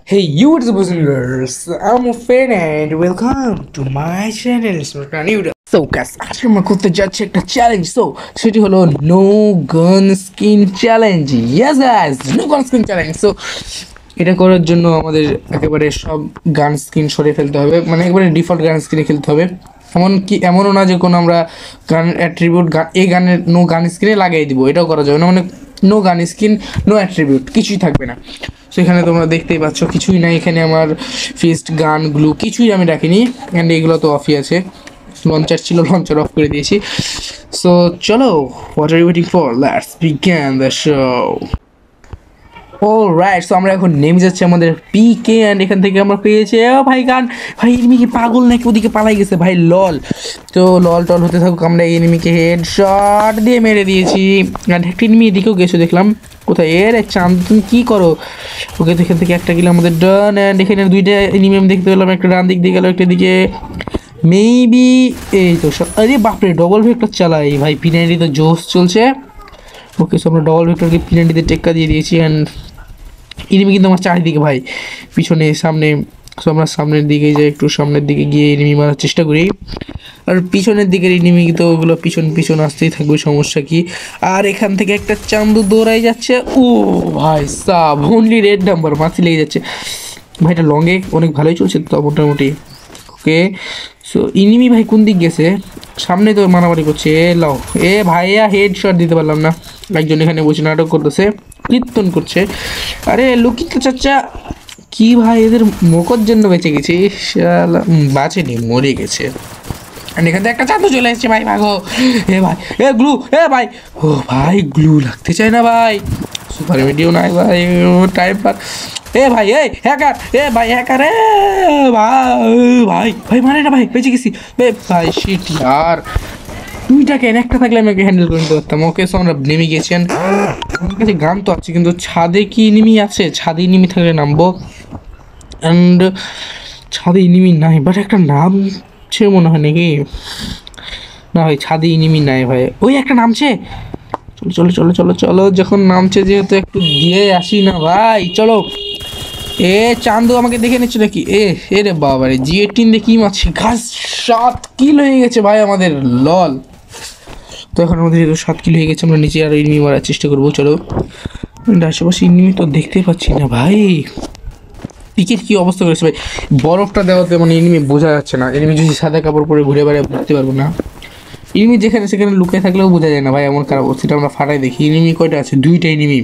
Hey, you what's up, boys and girls? I'm Fan and welcome to my channel. So guys, আজকে আমরা করতে যাচ্ছি একটা challenge. সেটি হলো no gun skin challenge. Yes guys, no gun skin challenge. এটা করার জন্য আমাদের একেবারে সব গান স্কিন সরিয়ে ফেলতে হবে, মানে একেবারে ডিফল্ট গান স্কিনে খেলতে হবে। এমনও না যে কোনো আমরা গান অ্যাট্রিবিউট এই গানের নো গান স্কিনে লাগিয়ে দিব, এটাও করা যাবে না। মানে no gun skin, no attribute, কিছুই থাকবে না। সো এখানে তোমরা দেখতেই পাচ্ছ কিছুই নাই। এখানে আমার ফিস্ট গান গ্লু কিছুই আমি রাখিনি, অ্যান্ড এগুলো তো অফই আছে। লঞ্চার ছিল, লঞ্চার অফ করে দিয়েছি। সো চলো, what are you waiting for, let's begin the show. Alright, so আমরা এখন নেমে যাচ্ছি আমাদের পিকে, অ্যান্ড এখান থেকে আমরা পেয়েছি ভাই গান। ভাই এনিমি পাগল নাকি, ওদিকে পালাই গেছে ভাই। লল তো লল টল হতে থাকুক, আমরা এনিমিকে হেড শট দিয়ে মেরে দিয়েছি। অ্যান্ড একটা এনিমি এদিকেও গেছো দেখলাম। কোথায় এর চাঁদ, তুমি কী করো? ওকে, তো এখান থেকে একটা কিলো আমাদের ডান। অ্যান্ড এখানে দুইটা এনিমি আমি দেখতে পেলাম, একটা ডান দিক দিয়ে গেল, একটা দিকে মেবি এই তো। আরে বাপরে, ডবল ভেক্টর চালাই ভাই। পিনাইডি তো জোস চলছে। ওকে, সো আমরা ডবল ভেক্টরকে পিনাইডিতে টেক্কা দিয়ে দিয়েছি। অ্যান্ড এনিমি কিন্তু আমার চারিদিকে ভাই, পিছনে সামনে। সো আমরা সামনের দিকে যাই, একটু সামনের দিকে গিয়ে এনিমি মারার চেষ্টা করি। আর পিছনের দিকের এনিমি তো ওগুলো পিছন পিছন আসতেই থাকবে, সমস্যা কি। আর এখান থেকে একটা চান্দু দৌড়াই যাচ্ছে। ও ভাই সাব, অনলি রেড নাম্বার, মাছি লেগে যাচ্ছে ভাই। এটা লংয়ে অনেক ভালোই চলছে তো মোটামুটি। ওকে, সো এনিমি ভাই কোন দিক গেছে? সামনে তো মারামারি করছে। লাও এ ভাইয়া, হেড শট দিতে পারলাম না। একজন এখানে বসে নাটক করতেছে, কীর্তন করছে। আরে লুকিত চাচা কি ভাই, এদের মোকর জন্য বেঁচে গেছে। বাঁচেনি, মরে গেছে। এখান থেকে একটা চাঁদও চলে এসেছে ভাই, ভাগো। এ ভাই, এ গ্লু, এ ভাই। ও ভাই, গ্লু লাগতে চায় না ভাই। সুপার ভিডিও নাই ভাই, টাইম পার। এ ভাই, এ হ্যাকার, এ ভাই হ্যাকার, এ ভাই ভাই ভাই, মানে না ভাই, বেঁচে গেছি। এ ভাই শিট ইয়ার, দুইটা কেন, একটা থাকলে আমি হ্যান্ডেল করে নিতে পারতাম। ওকে, সো আমরা নেমে গেছেন। আমার কাছে গান তো আছে, কিন্তু ছাদে কি এনিমি আছে? ছাদে এনিমি থাকলে নামবো। অ্যান্ড ছাদে এনিমি নাই, বাট একটা নামছে মনে হয় নাকি। না ভাই, ছাদে এনিমি নাই ভাই। ওই একটা নামছে। চলো চলো চলো চলো চলো, যখন নামছে যেহেতু একটু দিয়ে আসি না ভাই। চলো। এ চান্দু আমাকে দেখে নিচ্ছে নাকি? এ রে বাবা রে, জি18 দিয়ে কি মারছি, ঘাস 7 কিল হয়ে গেছে ভাই আমাদের। লল। তো এখন আমাদের যেহেতু 7 কিল হয়ে গেছে, আমরা নিচে আর এনিমি মারার চেষ্টা করবো। চলো। আশেপাশে এনিমি তো দেখতে পাচ্ছি না ভাই। পিকের কী অবস্থা করেছে ভাই, বরফটা দেওয়াতে মানে এনিমি বোঝা যাচ্ছে না। এনিমি যদি সাদা কাপড় পরে ঘুরে বেড়ায় বুঝতে পারবো না। এনিমি যেখানে সেখানে লুকিয়ে থাকলেও বোঝা যায় না ভাই, এমন খারাপ অবস্থা। আমরা ফাটাই দেখি এনিমি কয়টা আছে, 2টা এনিমি।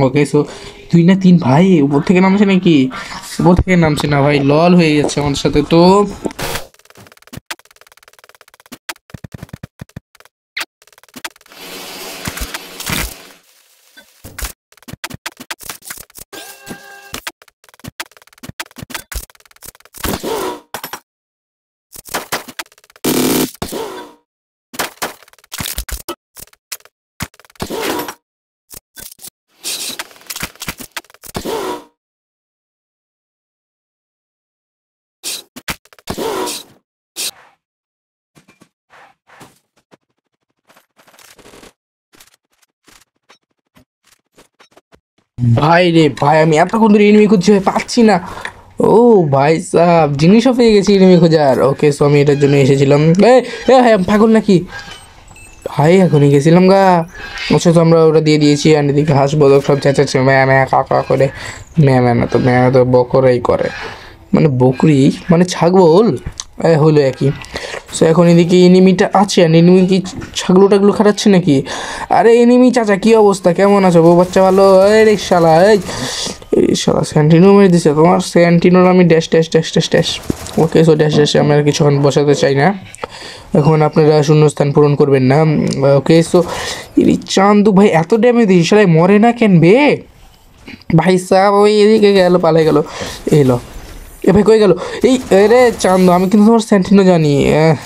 ওকে, সো 2 না 3 ভাই। উপর থেকে নামছে নাকি? উপর থেকে নামছে না ভাই, লল হয়ে যাচ্ছে আমাদের সাথে তো। ভাই রে ভাই, আমি এতক্ষণ ধরে এনিমি খুঁজছি ভাই, পাচ্ছি না। ও ভাই সাহ, জিনিসও পেয়ে গেছি এনিমি খোঁজার। ওকে, সো আমি এটার জন্য এসেছিলাম। হ্যাঁ, পাগল নাকি ভাই? এখনই গেছিলাম গা। অথচ আমরা ওটা দিয়ে দিয়েছি। আর এদিকে হাঁস বদক সব চেঁচাচ্ছে ম্যা ম্যা কাকা করে। ম্যা না তো, ম্যা তো বকরাই করে, মানে বকরি মানে ছাগল হলো একই। সো এখন এদিকে এনিমিটা আছে, আর এনিমি কি ছাগলো টাগলো খাটাচ্ছে নাকি? আরে এনিমি চাচা, কি অবস্থা, কেমন আছো? বউ বাচ্চা ভালো? এই শালা, এই শালা স্যান্টিনো মেরে দিছে তোমার। স্যান্টিনোর আমি dash dash dash dash dash. Okay, so dash ড্যাশে আমি আর কিছুক্ষণ বসাতে চাই না। এখন আপনারা শূন্যস্থান পূরণ করবেন না। ওকে, সো এই চান্দু ভাই এত ড্যামেজ দিই, শালাই মরে না কেন বে ভাই সাহেব? ওই এদিকে গেল, পালাই গেল। এলো এ ভাই, কই গেল? এই রে চান্দু, আমি কিন্তু তোমার স্যান্টিনো জানি।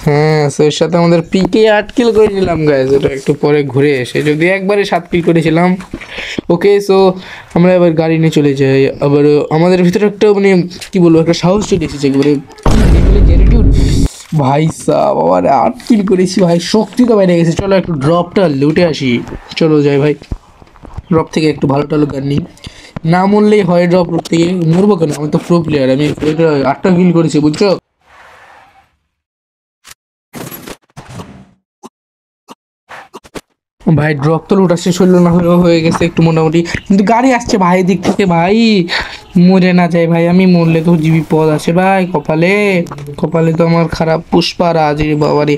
হ্যাঁ, এর সাথে আমাদের পিকে 8 কিল করে নিলাম গাইজ। এটা একটু পরে ঘুরে এসে যদি একবারে 7 কিল করেছিলাম। ওকে, সো আমরা এবার গাড়ি নিয়ে চলে যাই। আবার আমাদের ভিতরে একটা মানে কী বলবো, একটা সাহস চলে এসেছে একেবারে ভাই সাহেব। আবার 8 কিল করেছি ভাই, শক্তি তো বাইরে গেছে। চলো একটু ড্রপটা লুটে আসি। চলো যাই ভাই, ড্রপ থেকে একটু ভালো টালো গান নিই। না মরলেই হয় ড্রপ থেকে, মরবো কেন, আমি তো প্রো প্লেয়ার, আমি 8টা কিল করেছি বুঝছো। ভাই ড্রপ তো লুটা শেষ হইলো না, হলেও হয়ে গেছে একটু মোটামুটি, কিন্তু গাড়ি আসছে ভাই দিক থেকে ভাই, মরে না যায় ভাই, আমি মরলে তো জীবী পদ আছে ভাই কপালে, কপালে তো আমার খারাপ, পুষ্পারাজ রে বাবারে,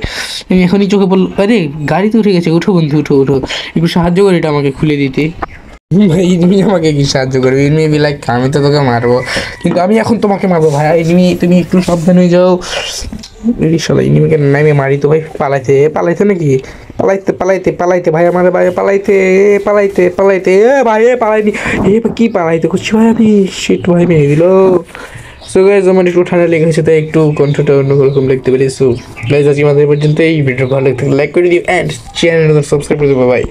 আমি এখনই চোখে পড়লো, আরে গাড়ি তো উঠে গেছে, উঠো বন্ধু উঠো উঠো, একটু সাহায্য করে এটা আমাকে খুলে দিতে। ভাই তুমি আমাকে কি সাহায্য করবে, এনিমি বি লাইক আমি তো তোকে মারবো, কিন্তু আমি এখন তোমাকে মারবো ভাই, এনিমি তুমি একটু সাবধান হয়ে যাও। এই শালা এনিমিকে নামে মারি তো ভাই, পালাইতে পালাইতে নাকি, পালাইতে পালাইতে পালাইতে ভাই, আমার ভাই পালাইতে পালাইতে পালাইতে, এ ভাই এ পালাইনি, এ কি পালাইতে করছি ভাই আমি, শিট ভাই মেরে দিল। সো গাইজ আমার একটু ঠান্ডা লেগেছে তাই একটু কণ্ঠটা অন্যরকম লিখতে পারি। সো গাইজ আজকে আমাদের পর্যন্ত, এই ভিডিও ভালো লাগতে লাইক করে দিও অ্যান্ড চ্যানেল সাবস্ক্রাইব করে দেবো ভাই।